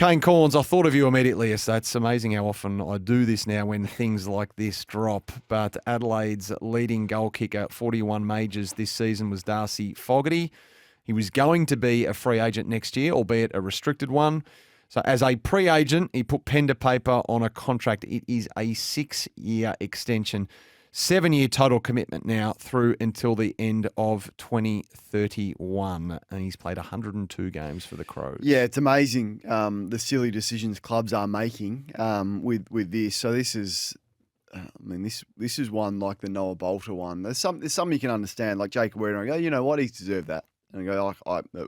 Kane Cornes, I thought of you immediately. Yes, that's amazing how often I do this now when things like this drop. But Adelaide's leading goal kicker, 41 majors this season, was Darcy Fogarty. He was going to be a free agent next year, albeit a restricted one. So as a pre-agent, he put pen to paper on a contract. It is a 6-year extension. 7-year total commitment now through until the end of 2031. And he's played 102 games for the Crows. Yeah, it's amazing the silly decisions clubs are making with this. So this is, this is one like the Noah Bolter one. There's some you can understand, like Jacob Weir, and I go, you know what, he's deserved that. And I go,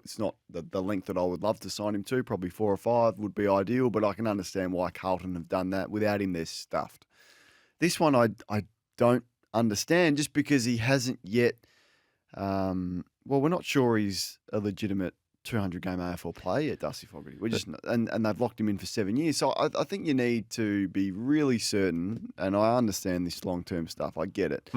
it's not the length that I would love to sign him to. Probably 4 or 5 would be ideal, but I can understand why Carlton have done that. Without him, they're stuffed. This one, I don't understand, just because he hasn't yet. We're not sure he's a legitimate 200-game AFL player yet, Darcy Fogarty. We're just and they've locked him in for 7 years. So I think you need to be really certain. And I understand this long-term stuff. I get it.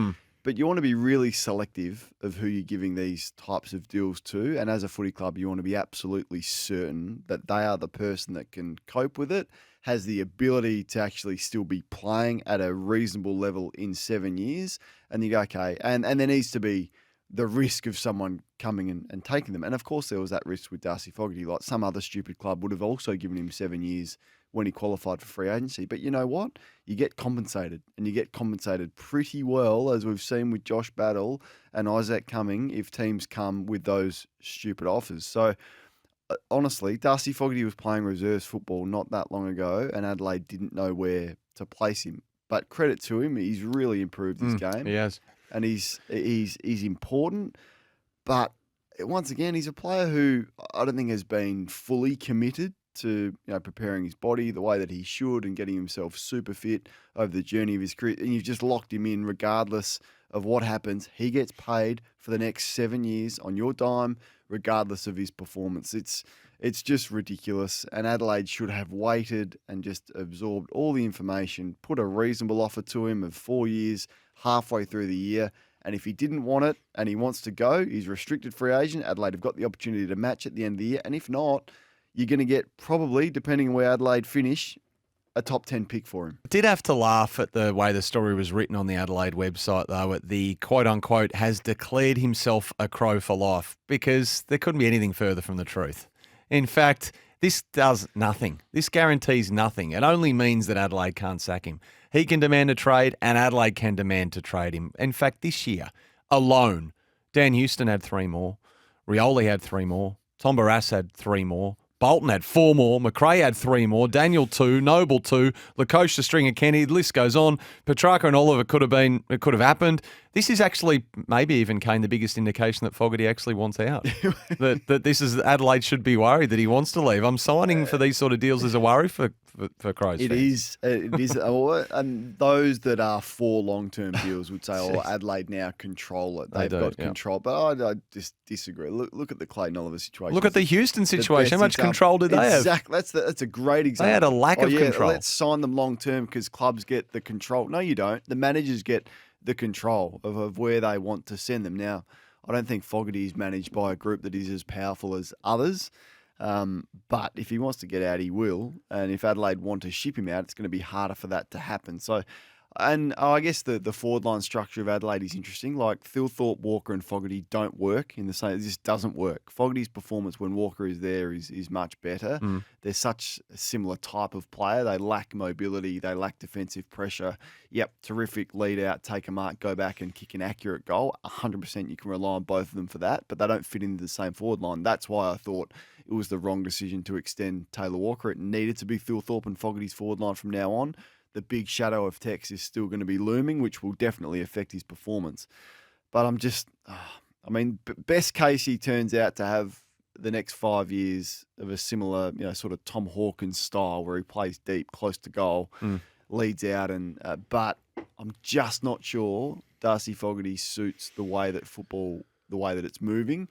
But you want to be really selective of who you're giving these types of deals to. And as a footy club, you want to be absolutely certain that they are the person that can cope with it, has the ability to actually still be playing at a reasonable level in 7 years. And you go, okay. And there needs to be the risk of someone coming and taking them. And of course, there was that risk with Darcy Fogarty. Like some other stupid club would have also given him 7 years when he qualified for free agency. But you know what? You get compensated, and you get compensated pretty well, as we've seen with Josh Battle and Isaac Cumming, if teams come with those stupid offers. So honestly, Darcy Fogarty was playing reserves football not that long ago, and Adelaide didn't know where to place him. But credit to him, he's really improved his game. He has. And he's important. But once again, he's a player who I don't think has been fully committed to preparing his body the way that he should and getting himself super fit over the journey of his career. And you've just locked him in regardless of what happens. He gets paid for the next 7 years on your dime, regardless of his performance. It's just ridiculous. And Adelaide should have waited and just absorbed all the information, put a reasonable offer to him of 4 years halfway through the year. And if he didn't want it and he wants to go, he's restricted free agent. Adelaide have got the opportunity to match at the end of the year. And if not, you're going to get probably, depending on where Adelaide finish, a top 10 pick for him. I did have to laugh at the way the story was written on the Adelaide website, though, at the quote-unquote has declared himself a Crow for life, because there couldn't be anything further from the truth. In fact, this does nothing. This guarantees nothing. It only means that Adelaide can't sack him. He can demand a trade, and Adelaide can demand to trade him. In fact, this year alone, Dan Houston had 3 more. Rioli had 3 more. Tom Barras had 3 more. Bolton had 4 more. McRae had 3 more. Daniel 2. Noble 2. Lacoste, Stringer, Kenny. The list goes on. Petrarca and Oliver it could have happened. This is actually maybe even, Kane, the biggest indication that Fogarty actually wants out. that this is Adelaide should be worried that he wants to leave. I'm signing for these sort of deals as a worry for Crows fans. It is. And those that are for long-term deals would say, Adelaide now control it. They've got control. But I just disagree. Look at the Clayton Oliver situation. Look at the Houston situation. How much control did they have? Exactly. That's a great example. They had a lack of control. Let's sign them long-term because clubs get the control. No, you don't. The managers get the control of where they want to send them. Now, I don't think Fogarty is managed by a group that is as powerful as others. But if he wants to get out, he will. And if Adelaide want to ship him out, it's going to be harder for that to happen. So, and I guess the forward line structure of Adelaide is interesting. Like Thilthorpe, Walker and Fogarty don't work in the same. It just doesn't work. Fogarty's performance when Walker is there is much better. They're such a similar type of player. They lack mobility. They lack defensive pressure. Yep, terrific lead out, take a mark, go back and kick an accurate goal. 100% you can rely on both of them for that, but they don't fit into the same forward line. That's why I thought it was the wrong decision to extend Taylor Walker. It needed to be Thilthorpe and Fogarty's forward line from now on. The big shadow of Tex is still going to be looming, which will definitely affect his performance. But I'm just, best case he turns out to have the next 5 years of a similar, sort of Tom Hawkins style where he plays deep, close to goal, leads out, but I'm just not sure Darcy Fogarty suits the way that it's moving.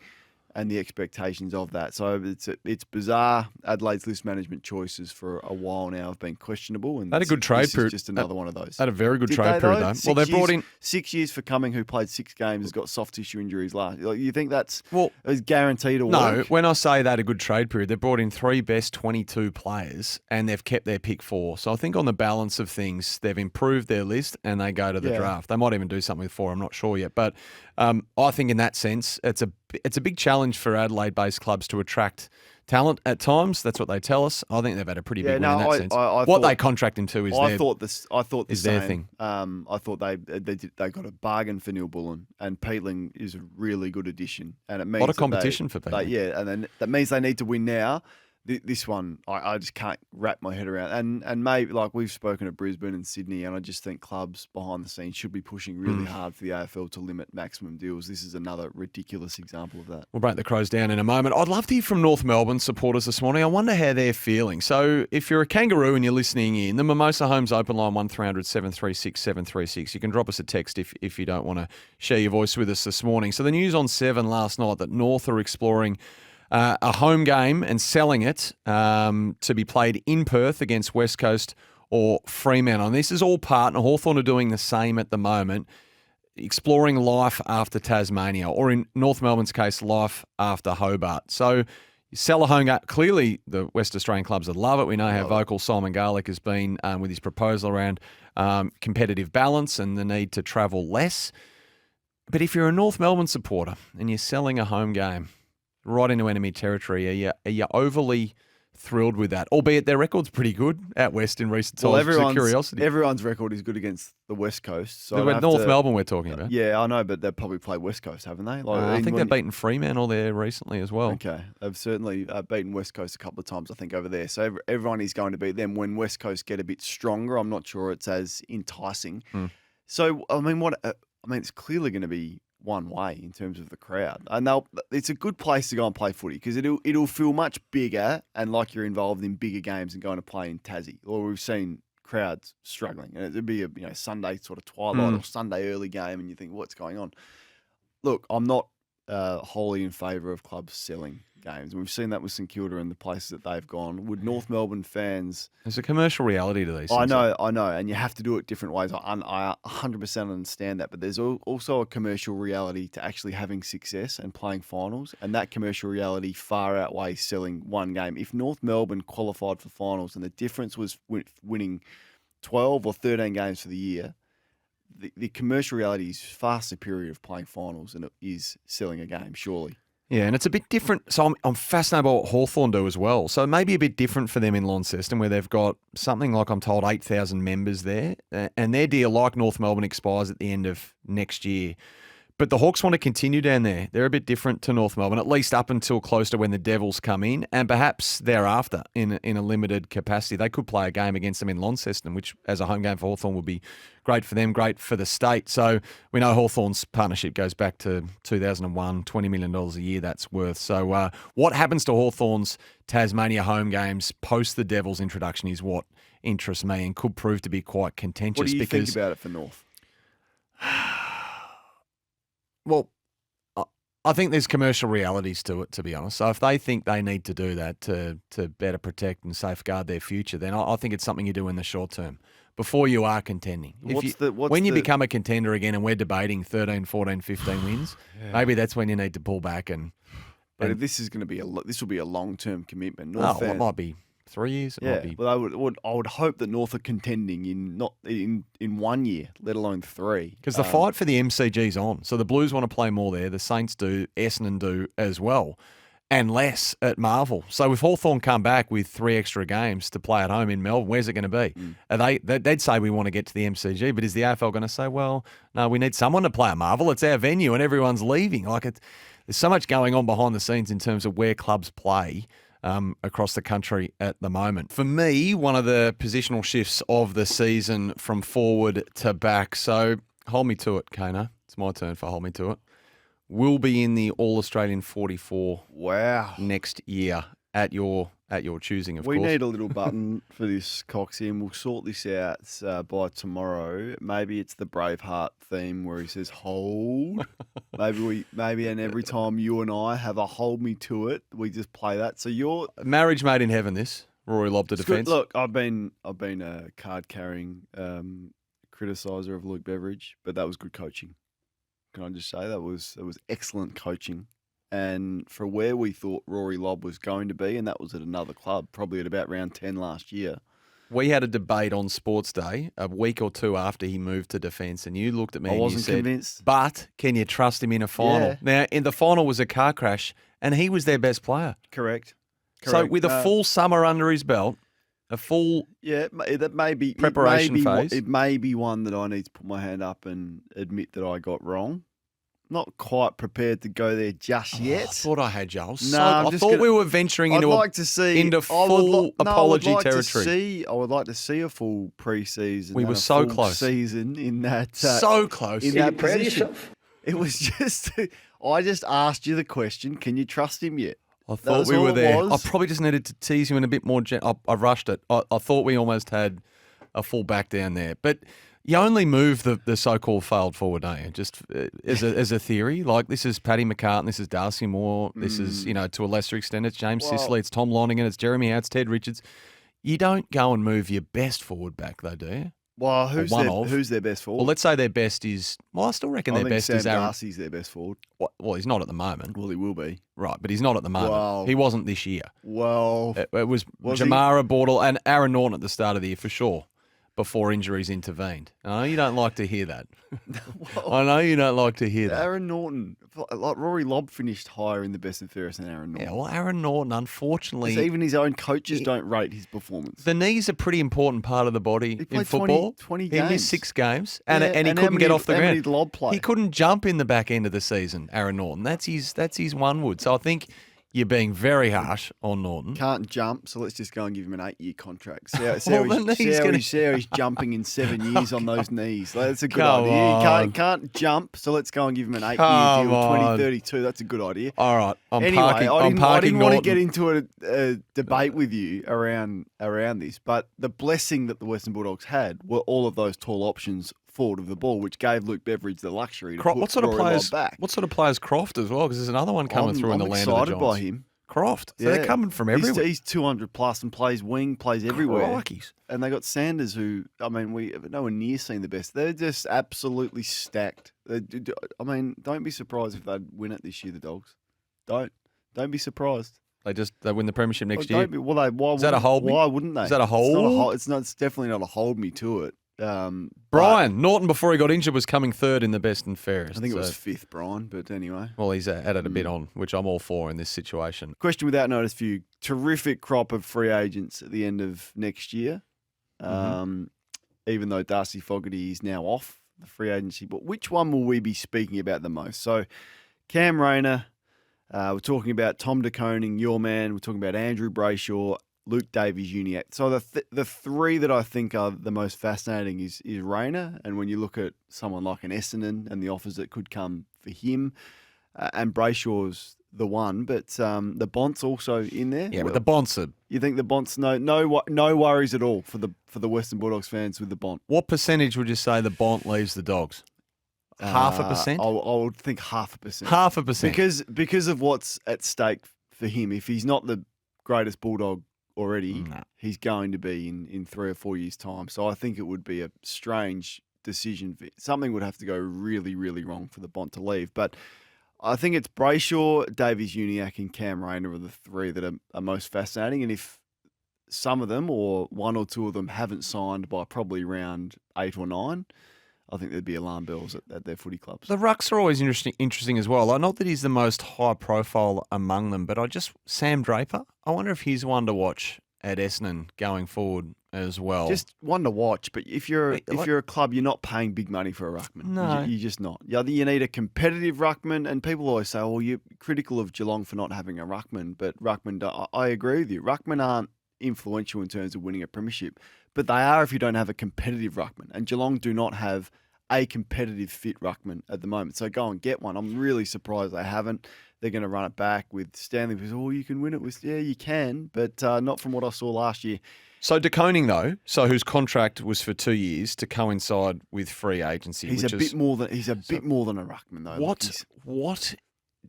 and the expectations of that. So it's bizarre. Adelaide's list management choices for a while now have been questionable, and They had a good trade period. Just another one of those. They had a very good Did trade they, period though? though. Well, they brought in 6 years for Cumming, who played 6 games, has got soft tissue injuries last. Like, you think that's well is guaranteed to no. work? When I say they had a good trade period, they brought in 3 best 22 players, and they've kept their pick 4. So I think on the balance of things, they've improved their list, and they go to the draft. They might even do something with 4. I'm not sure yet, but I think in that sense, it's a big challenge for Adelaide-based clubs to attract talent at times. That's what they tell us. I think they've had a pretty big win in that sense. What they contract him to is I thought the their same. thing. I thought they got a bargain for Neil Bullen, and Peatling is a really good addition, and it means a lot of competition for Peatling. And then that means they need to win now. This one, I just can't wrap my head around. And maybe, like, we've spoken at Brisbane and Sydney, and I just think clubs behind the scenes should be pushing really hard for the AFL to limit maximum deals. This is another ridiculous example of that. We'll break the Crows down in a moment. I'd love to hear from North Melbourne supporters this morning. I wonder how they're feeling. So if you're a Kangaroo and you're listening in, the Mimosa Homes open line 1300 736 736. You can drop us a text if you don't want to share your voice with us this morning. So the news on 7 last night that North are exploring a home game and selling it to be played in Perth against West Coast or Fremantle. And this is all part, and Hawthorn are doing the same at the moment, exploring life after Tasmania, or in North Melbourne's case, life after Hobart. So you sell a home game. Clearly, the West Australian clubs would love it. We know how vocal Simon Garlick has been with his proposal around competitive balance and the need to travel less. But if you're a North Melbourne supporter and you're selling a home game right into enemy territory, are you overly thrilled with that? Albeit their record's pretty good out west in recent times. Well, it's a curiosity. Everyone's record is good against the West Coast. So North Melbourne we're talking about. Yeah, I know, but they've probably played West Coast, haven't they? I think they've beaten Fremantle there recently as well. Okay, they've certainly beaten West Coast a couple of times, I think, over there. So everyone is going to beat them. When West Coast get a bit stronger, I'm not sure it's as enticing. So, it's clearly going to be one way in terms of the crowd, and it's a good place to go and play footy because it'll feel much bigger and like you're involved in bigger games and going to play in Tassie. Or we've seen crowds struggling, and it'd be a Sunday sort of twilight or Sunday early game, and you think, what's going on? Look, I'm not wholly in favour of clubs selling games. We've seen that with St Kilda and the places that they've gone. Would North Melbourne fans... There's a commercial reality to these things. I know, and you have to do it different ways. I 100% understand that, but there's also a commercial reality to actually having success and playing finals, and that commercial reality far outweighs selling one game. If North Melbourne qualified for finals and the difference was winning 12 or 13 games for the year, the commercial reality is far superior of playing finals than it is selling a game, surely. Yeah, and it's a bit different. So I'm fascinated by what Hawthorn do as well. So it may be a bit different for them in Launceston, where they've got something like, I'm told, 8,000 members there. And their deal, like North Melbourne, expires at the end of next year. But the Hawks want to continue down there. They're a bit different to North Melbourne, at least up until close to when the Devils come in, and perhaps thereafter in a limited capacity. They could play a game against them in Launceston, which as a home game for Hawthorn would be great for them, great for the state. So we know Hawthorn's partnership goes back to 2001, $20 million a year that's worth. So what happens to Hawthorn's Tasmania home games post the Devils introduction is what interests me and could prove to be quite contentious. What do you think about it for North? Well, I think there's commercial realities to it, to be honest. So if they think they need to do that to better protect and safeguard their future, then I think it's something you do in the short term before you are contending. When you become a contender again and we're debating 13, 14, 15 wins, maybe that's when you need to pull back. But if this is going to be this will be a long-term commitment. It might be 3 years. But I would hope that North are contending in 1 year, let alone 3. Because the fight for the MCG's on. So the Blues want to play more there. The Saints do. Essendon do as well. And less at Marvel. So if Hawthorn come back with 3 extra games to play at home in Melbourne, where's it going to be? They'd say we want to get to the MCG, but is the AFL going to say, well, no, we need someone to play at Marvel. It's our venue and everyone's leaving. There's so much going on behind the scenes in terms of where clubs play across the country at the moment. For me, one of the positional shifts of the season from forward to back. So hold me to it, Kano. It's my turn for hold me to it. Will be in the All-Australian 44 next year at your at your choosing, of We course. need a little button for this, Coxie, and we'll sort this out by tomorrow. Maybe it's the Braveheart theme where he says hold. Maybe, and every time you and I have a hold me to it, we just play that. So you're Marriage made in heaven, this. Rory Lobb to it's good. defence. Look, I've been a card carrying criticiser of Luke Beveridge, but that was good coaching. Can I just say that was excellent coaching. And for where we thought Rory Lobb was going to be, and that was at another club, probably at about round 10 last year. We had a debate on Sports Day a week or two after he moved to defence, and you looked at me I and wasn't you said, convinced. but can you trust him in a final? Yeah. Now, in the final was a car crash, and he was their best player. Correct. So with a full summer under his belt, a full that may be preparation phase. It may be one that I need to put my hand up and admit that I got wrong. Not quite prepared to go there just yet. I thought I had you. I just thought gonna- we were venturing I'd into like to see into full apology territory. I would like to see a full pre-season. We and were a so full close. season in that. So close. In Are you that proud of position. yourself? It was just. I just asked you the question. Can you trust him yet? I thought was we all were it there. I was. probably just needed to tease you in a bit more. I rushed it. I thought we almost had a full back down there. But you only move the so-called failed forward, don't you? Just as a theory. Like, this is Paddy McCartan, this is Darcy Moore, this is, to a lesser extent, it's James Sicily, it's Tom Lonergan, it's Jeremy Howe, it's Ted Richards. You don't go and move your best forward back, though, do you? Well, who's their best forward? Well, let's say their best is... Well, I still reckon I their think best Sam is Aaron... Darcy's their best forward. Well, he's not at the moment. Well, he will be. Right, but he's not at the moment. Well- He wasn't this year. Well, It was Was he? Jamara, Bortle, and Aaron Norton at the start of the year, for sure, before injuries intervened. I know you don't like to hear that. I know you don't like to hear that. Aaron Norton, like Rory Lobb finished higher in the best and fairest than Aaron Norton. Yeah, well, Aaron Norton, unfortunately... Even his own coaches don't rate his performance. The knee's a pretty important part of the body He in played football. 20 He games. missed 6 games, and Yeah, he and how couldn't get many- off the how many ground. did Lobb play? He couldn't jump in the back end of the season, Aaron Norton. That's his one wood. So I think you're being very harsh on Norton. Can't jump, so let's just go and give him an 8-year contract. See how the knee's he's jumping in 7 years on those knees. That's a good Come idea. on. He can't jump, so let's go and give him an 8-year Come deal, on. 2032. That's a good idea. All right, I'm Anyway, parking. I didn't want to Norton. get into a debate with you around this, but the blessing that the Western Bulldogs had were all of those tall options forward of the ball, which gave Luke Beveridge the luxury to put What sort of Rory Lobb players? back. What sort of players Croft as well? Because there's another one coming through in the I'm land of the excited Giants. by him. Croft. So they're coming from everywhere. He's 200 plus and plays wing, plays everywhere. Crikeys. And they got Sanders, who, we have nowhere near seen the best. They're just absolutely stacked. Don't be surprised if they win it this year, the Dogs. Don't be surprised. They win the premiership next year. Don't be, well, Is that a hold me? Why wouldn't they? Is that a It's not hold? It's definitely not a hold me to it. Brian Norton, before he got injured, was coming third in the best and fairest. I think it was So- fifth, Brian, but anyway. Well, he's added a bit on, which I'm all for in this situation. Question without notice for you. Terrific crop of free agents at the end of next year. Even though Darcy Fogarty is now off the free agency. But which one will we be speaking about the most? So Cam Rayner, we're talking about Tom De Koning, your man. We're talking about Andrew Brayshaw, Luke Davies-Uniacke. So the three that I think are the most fascinating is Rayner. And when you look at someone like an Essendon and the offers that could come for him, and Brayshaw's the one, but the Bont's also in there. Yeah, but the Bonts are... You think the Bont's no worries at all for the Western Bulldogs fans with the Bont? What percentage would you say the Bont leaves the Dogs? 0.5%? I would think 0.5%. 0.5%. Because of what's at stake for him. If he's not the greatest Bulldog already, No. he's going to be in 3 or 4 years' time. So I think it would be a strange decision. Something would have to go really, really wrong for the Bont to leave. But I think it's Brayshaw, Davies-Uniacke and Cam Rayner are the three that are most fascinating. And if some of them or one or two of them haven't signed by probably round 8 or 9, I think there'd be alarm bells at their footy clubs. The rucks are always interesting as well. Not that he's the most high profile among them, but Sam Draper, I wonder if he's one to watch at Essendon going forward as well. Just one to watch, but if you're a club, you're not paying big money for a ruckman. No. You're just not. You need a competitive ruckman, and people always say, "Oh, you're critical of Geelong for not having a ruckman," but ruckman. I agree with you. Ruckman aren't influential in terms of winning a premiership, but they are if you don't have a competitive ruckman. And Geelong do not have a competitive fit ruckman at the moment. So go and get one. I'm really surprised they haven't. They're going to run it back with Stanley. Oh, you can win it with, yeah, you can, but not from what I saw last year. So De Koning, though, whose contract was for 2 years to coincide with free agency. He's a bit more than a ruckman, though. What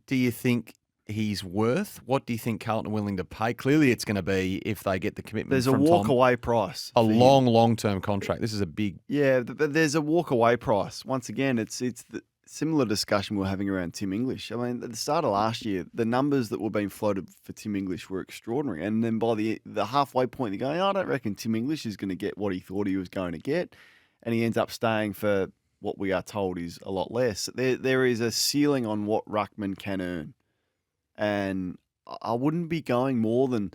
do you think he's worth? What do you think Carlton are willing to pay? Clearly, it's going to be if they get the commitment. There's from a walk-away price. A long-term contract. This is a big. Yeah, but there's a walk-away price. Once again, it's the similar discussion we were having around Tim English. I mean, at the start of last year, the numbers that were being floated for Tim English were extraordinary. And then by the halfway point, you're going, I don't reckon Tim English is going to get what he thought he was going to get. And he ends up staying for what we are told is a lot less. There is a ceiling on what ruckman can earn. And I wouldn't be going more than,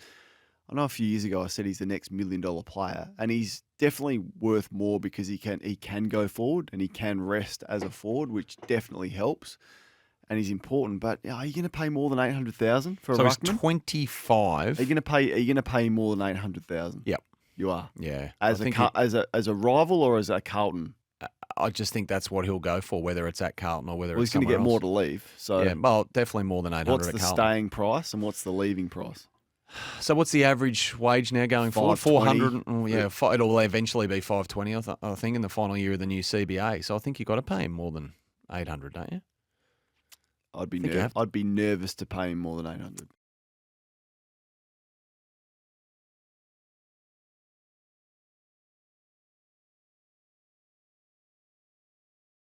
I know a few years ago I said he's the next $1 million player, and he's definitely worth more because he can go forward and he can rest as a forward, which definitely helps, and he's important. But are you going to pay more than $800,000 for a ruckman? So he's 25. Are you going to pay more than $800,000? Yep, you are. Yeah, as a rival or as a Carlton. I just think that's what he'll go for, whether it's at Carlton or whether he's it's going to get else. more to leave. So yeah, well, definitely more than 800 what's at the Carlton. staying price and what's the leaving price? So what's the average wage now going forward? 400. Yeah, it'll eventually be 520. I think in the final year of the new CBA. So I think you've got to pay him more than 800, don't you? I'd be nervous to pay him more than 800.